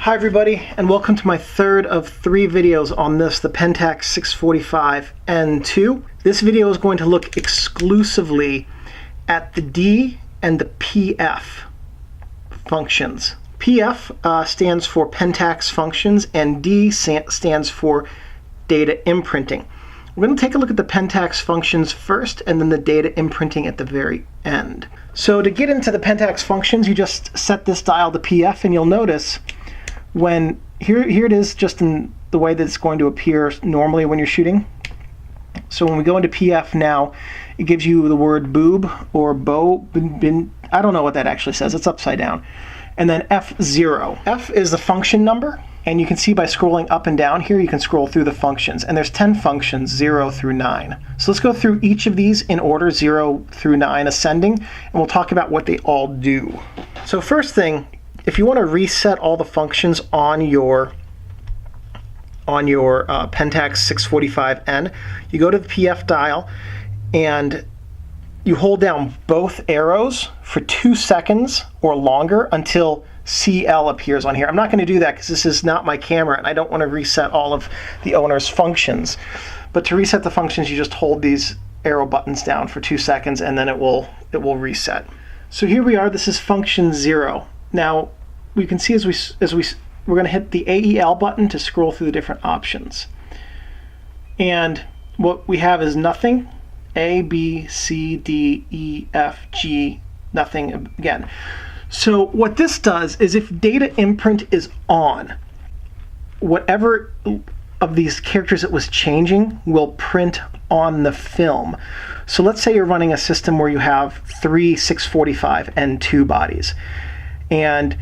Hi everybody, and welcome to my third of 3 videos on this, the Pentax 645N2. This video is going to look exclusively at the D and the PF functions. PF stands for Pentax functions, and D stands for data imprinting. We're going to take a look at the Pentax functions first, and then the data imprinting at the very end. So to get into the Pentax functions, you just set this dial to PF, and you'll notice when here it is just in the way that it's going to appear normally when you're shooting. So when we go into PF now, it gives you the word boob or bow, I don't know what that actually says, it's upside down. And then F0. F is the function number, and you can see by scrolling up and down here, you can scroll through the functions, and there's 10 functions, 0 through 9. So let's go through each of these in order, 0 through 9 ascending, and we'll talk about what they all do. So first thing, if you want to reset all the functions on your Pentax 645N, you go to the PF dial and you hold down both arrows for 2 seconds or longer until CL appears on here. I'm not going to do that because this is not my camera and I don't want to reset all of the owner's functions. But to reset the functions, you just hold these arrow buttons down for 2 seconds and then it will reset. So here we are. This is function 0. Now, we can see we're going to hit the AEL button to scroll through the different options. And what we have is nothing, A, B, C, D, E, F, G, nothing again. So what this does is if data imprint is on, whatever of these characters it was changing will print on the film. So let's say you're running a system where you have 3 645N2 bodies, and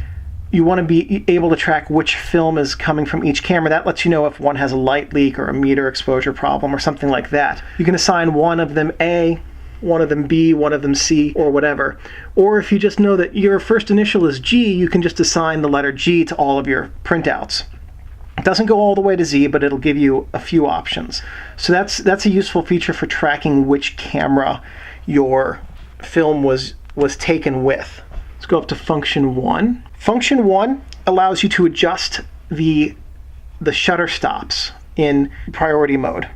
you want to be able to track which film is coming from each camera. That lets you know if one has a light leak or a meter exposure problem or something like that. You can assign one of them A, one of them B, one of them C, or whatever. Or if you just know that your first initial is G, you can just assign the letter G to all of your printouts. It doesn't go all the way to Z, but it'll give you a few options. So that's a useful feature for tracking which camera your film was taken with. Let's go up to function 1. Function 1 allows you to adjust the shutter stops in priority mode.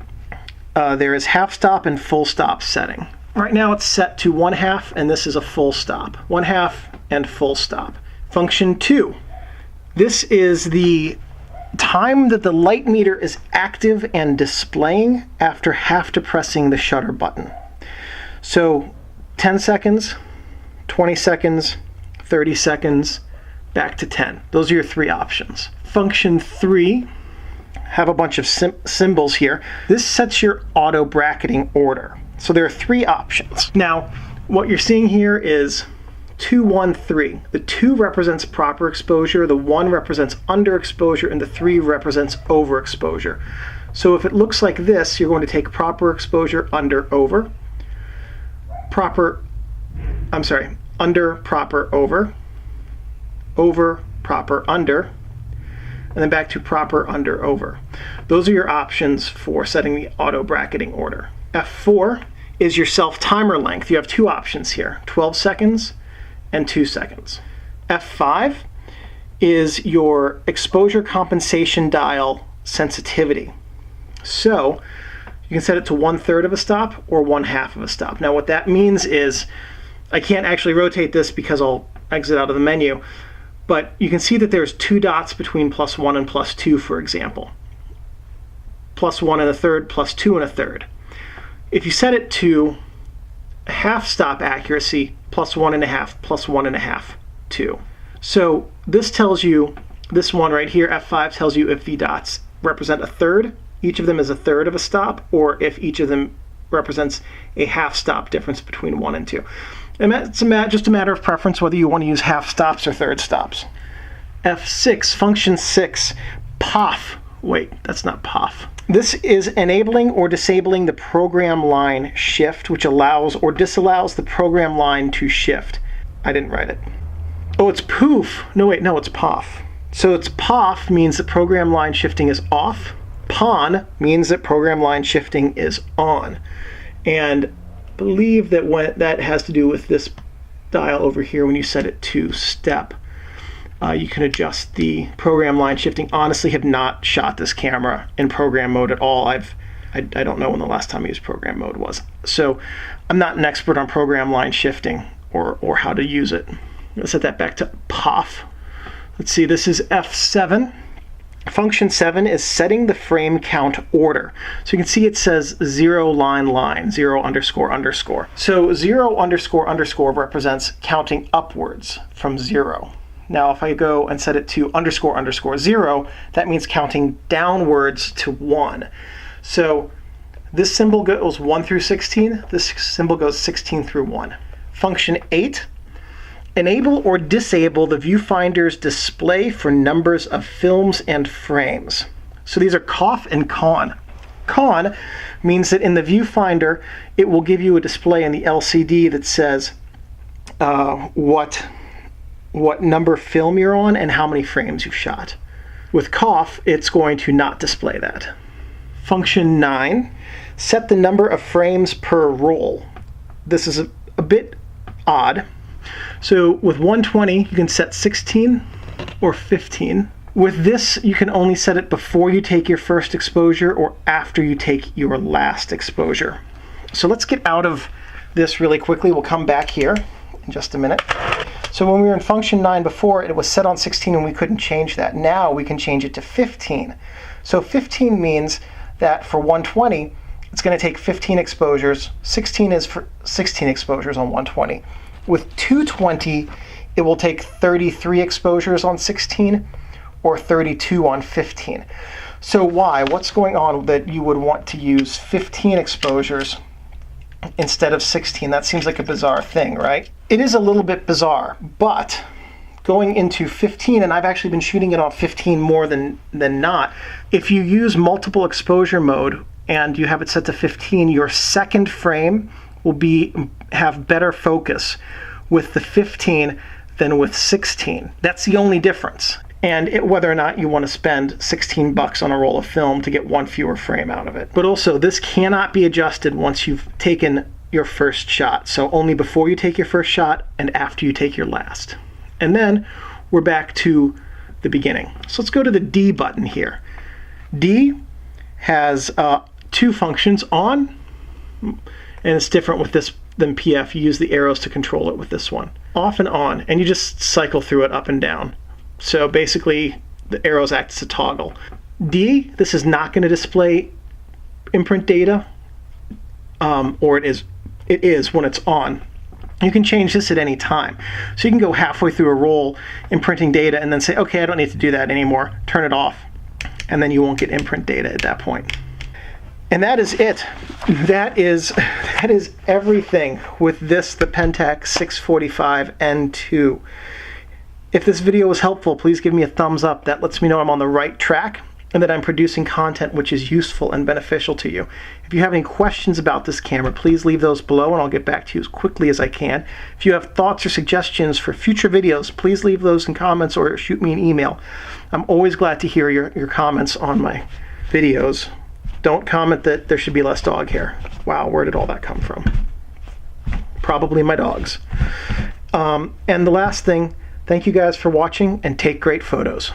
There is half stop and full stop setting. Right now it's set to 1/2, and this is a full stop. 1/2 and full stop. Function 2. This is the time that the light meter is active and displaying after half depressing the shutter button. So 10 seconds, 20 seconds, 30 seconds, back to 10. Those are your 3 options. Function 3, have a bunch of symbols here. This sets your auto bracketing order. So there are 3 options. Now, what you're seeing here is 2, 1, 3. The 2 represents proper exposure, the 1 represents underexposure, and the 3 represents overexposure. So if it looks like this, you're going to take proper exposure, under, over. Under, proper, over, proper, under, and then back to proper, under, over. Those are your options for setting the auto bracketing order. F4 is your self-timer length. You have 2 options here, 12 seconds and 2 seconds. F5 is your exposure compensation dial sensitivity. So you can set it to 1/3 of a stop or 1/2 of a stop. Now what that means is, I can't actually rotate this because I'll exit out of the menu, but you can see that there's 2 dots between +1 and +2, for example. +1 1/3, +2 1/3. If you set it to a half stop accuracy, +1 1/2, +1 1/2, 2. So this tells you, this one right here, F5, tells you if the dots represent 1/3, each of them is 1/3 of a stop, or if each of them represents a half stop difference between 1 and 2. And it's just a matter of preference whether you want to use half stops or 1/3 stops. F6, function 6, POF. Wait, that's not POF. This is enabling or disabling the program line shift, which allows or disallows the program line to shift. I didn't write it. Oh, it's POOF. No, wait, no, it's POF. So it's POF means that program line shifting is off. PON means that program line shifting is on. And believe that that has to do with this dial over here when you set it to step. You can adjust the program line shifting. Honestly, have not shot this camera in program mode at all. I don't know when the last time I used program mode was. So I'm not an expert on program line shifting or how to use it. Let's set that back to POF. Let's see, this is F7. Function 7 is setting the frame count order. So you can see it says 0 line, 0 underscore underscore. So 0 underscore underscore represents counting upwards from 0. Now if I go and set it to underscore underscore 0, that means counting downwards to 1. So this symbol goes 1 through 16, this symbol goes 16 through 1. Function 8, enable or disable the viewfinder's display for numbers of films and frames. So these are COF and CON. CON means that in the viewfinder, it will give you a display in the LCD that says what number film you're on and how many frames you've shot. With COF, it's going to not display that. Function 9, set the number of frames per roll. This is a bit odd. So with 120, you can set 16 or 15. With this, you can only set it before you take your first exposure or after you take your last exposure. So let's get out of this really quickly. We'll come back here in just a minute. So when we were in function 9 before, it was set on 16 and we couldn't change that. Now we can change it to 15. So 15 means that for 120, it's going to take 15 exposures. 16 is for 16 exposures on 120. With 220, it will take 33 exposures on 16 or 32 on 15. So why? What's going on that you would want to use 15 exposures instead of 16? That seems like a bizarre thing, right? It is a little bit bizarre, but going into 15, and I've actually been shooting it on 15 more than not, if you use multiple exposure mode and you have it set to 15, your second frame will have better focus with the 15 than with 16. That's the only difference. And whether or not you want to spend 16 bucks on a roll of film to get one fewer frame out of it. But also, this cannot be adjusted once you've taken your first shot. So only before you take your first shot and after you take your last. And then we're back to the beginning. So let's go to the D button here. D has two functions, on, and it's different with this than PF. You use the arrows to control it with this one. Off and on, and you just cycle through it up and down. So basically, the arrows act as a toggle. D, this is not going to display imprint data, or it is when it's on. You can change this at any time. So you can go halfway through a roll imprinting data and then say, okay, I don't need to do that anymore. Turn it off, and then you won't get imprint data at that point. And that is it. That is everything with this, the Pentax 645 N2. If this video was helpful, please give me a thumbs up. That lets me know I'm on the right track and that I'm producing content which is useful and beneficial to you. If you have any questions about this camera, please leave those below and I'll get back to you as quickly as I can. If you have thoughts or suggestions for future videos, please leave those in comments or shoot me an email. I'm always glad to hear your comments on my videos. Don't comment that there should be less dog hair. Wow, where did all that come from? Probably my dogs. And the last thing, thank you guys for watching and take great photos.